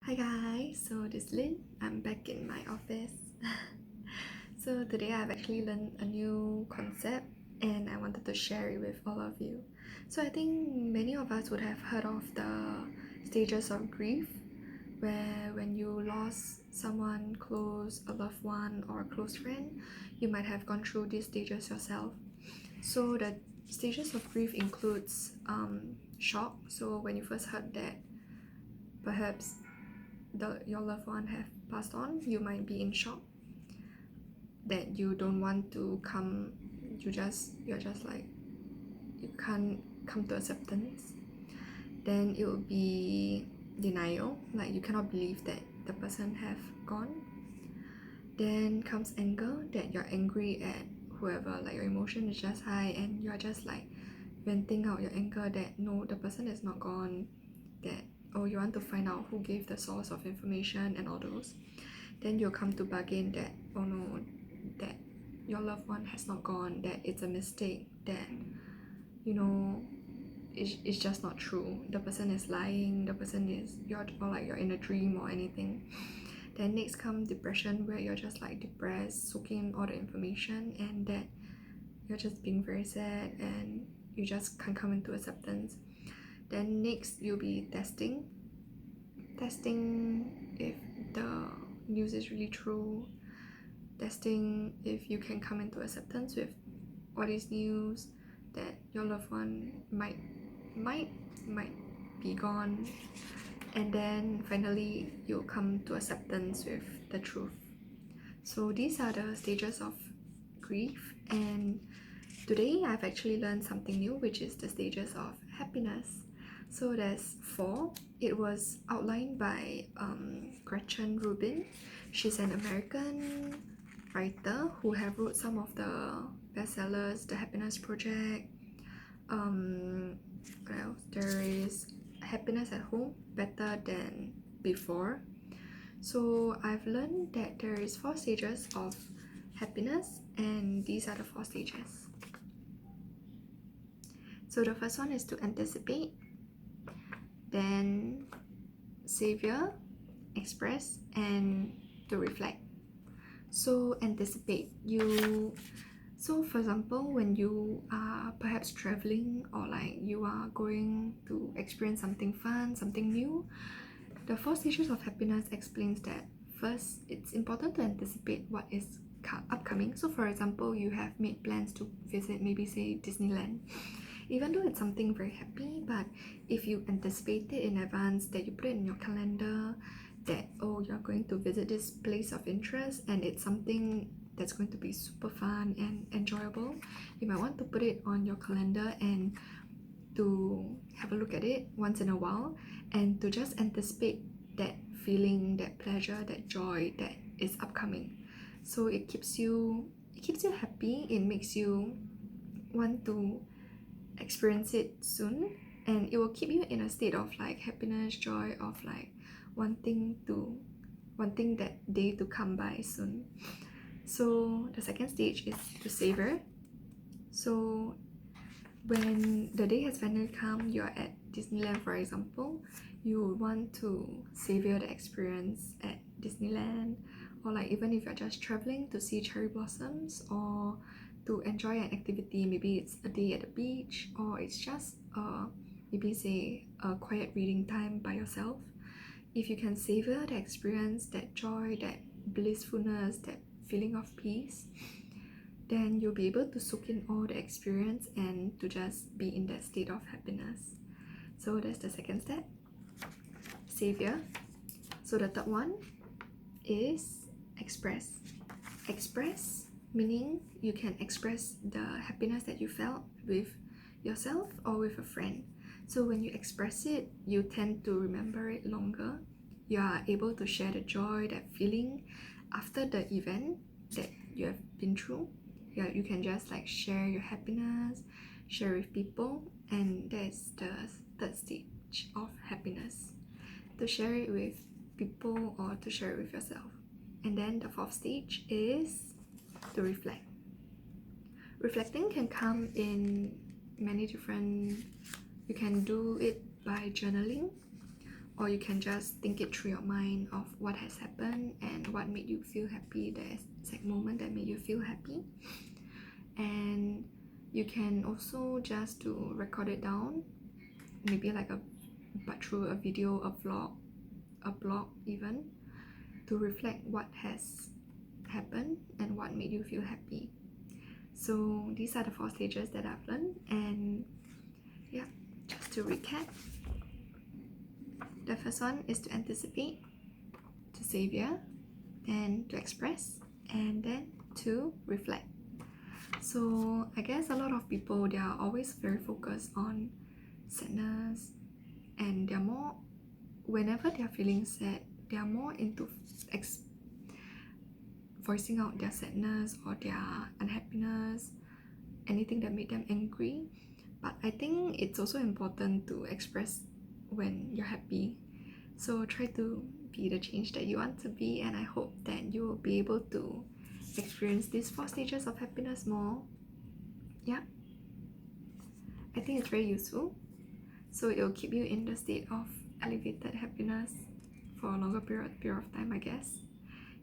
Hi guys, so this is Lynn. I'm back in my office. So today I've actually learned a new concept and I wanted to share it with all of you. So I think many of us would have heard of the stages of grief, where when you lost someone close, a loved one or a close friend, you might have gone through these stages yourself. So the stages of grief includes shock. So when you first heard that perhaps your loved one have passed on, you might be in shock that you don't want to come. You're just like you can't come to acceptance. Then it will be denial, like you cannot believe that the person have gone. Then comes anger, that you're angry at whoever, like your emotion is just high and you're just like venting out your anger that no, the person is not gone, that you want to find out who gave the source of information and all those. Then you'll come to bargain that no, that your loved one has not gone, that it's a mistake, that it's just not true, the person is lying, the person is you're in a dream or anything. Then next comes depression, where you're just like depressed, soaking in all the information, and that you're just being very sad and you just can't come into acceptance. Then next you'll be testing if the news is really true, testing if you can come into acceptance with all these news that your loved one might be gone. And then finally you'll come to acceptance with the truth. So these are the stages of grief, and today I've actually learned something new, which is the stages of happiness. So there's 4. It was outlined by Gretchen Rubin. She's an American writer who have wrote some of the bestsellers, The Happiness Project. What else? There is Happiness at Home, Better Than Before. So I've learned that there is 4 stages of happiness, and these are the 4 stages. So the first one is to anticipate, then savor, express, and to reflect. So anticipate, so for example, when you are perhaps traveling or like you are going to experience something fun, something new, the 4 stages of happiness explains that first, it's important to anticipate what is upcoming. So for example, you have made plans to visit maybe say Disneyland. Even though it's something very happy, but if you anticipate it in advance, that you put it in your calendar, that you're going to visit this place of interest and it's something that's going to be super fun and enjoyable, you might want to put it on your calendar and to have a look at it once in a while, and to just anticipate that feeling, that pleasure, that joy that is upcoming. So it keeps you happy, it makes you want to experience it soon, and it will keep you in a state of like happiness, joy, of like wanting that day to come by soon. So the second stage is to savor. So when the day has finally come, you're at Disneyland for example, you would want to savor the experience at Disneyland, or like even if you're just traveling to see cherry blossoms or to enjoy an activity, maybe it's a day at the beach, or it's just maybe say a quiet reading time by yourself. If you can savor the experience, that joy, that blissfulness, that feeling of peace, then you'll be able to soak in all the experience and to just be in that state of happiness. So that's the second step, savor. So the third one is express. Express meaning you can express the happiness that you felt with yourself or with a friend. So when you express it, you tend to remember it longer. You are able to share the joy, that feeling after the event that you have been through. Yeah, you can just like share your happiness, share with people, and that's the third stage of happiness, to share it with people or to share it with yourself. And then the 4th stage is to reflect. Reflecting can come in many different, you can do it by journaling, or you can just think it through your mind of what has happened and what made you feel happy, the exact moment that made you feel happy. And you can also just to record it down, maybe like but through a video, a vlog, a blog even, to reflect what has happened and what made you feel happy. So these are the 4 stages that I've learned, and yeah, just to recap, the first one is to anticipate, to savor, then to express, and then to reflect. So I guess a lot of people, they are always very focused on sadness, and they're more, whenever they're feeling sad, they are more into voicing out their sadness or their unhappiness, anything that made them angry. But I think it's also important to express when you're happy. So try to be the change that you want to be, and I hope that you will be able to experience these 4 stages of happiness more. Yeah, I think it's very useful. So it will keep you in the state of elevated happiness for a longer period of time, I guess.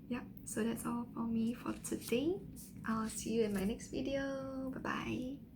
Yeah, so that's all for me for today. I'll see you in my next video. Bye bye.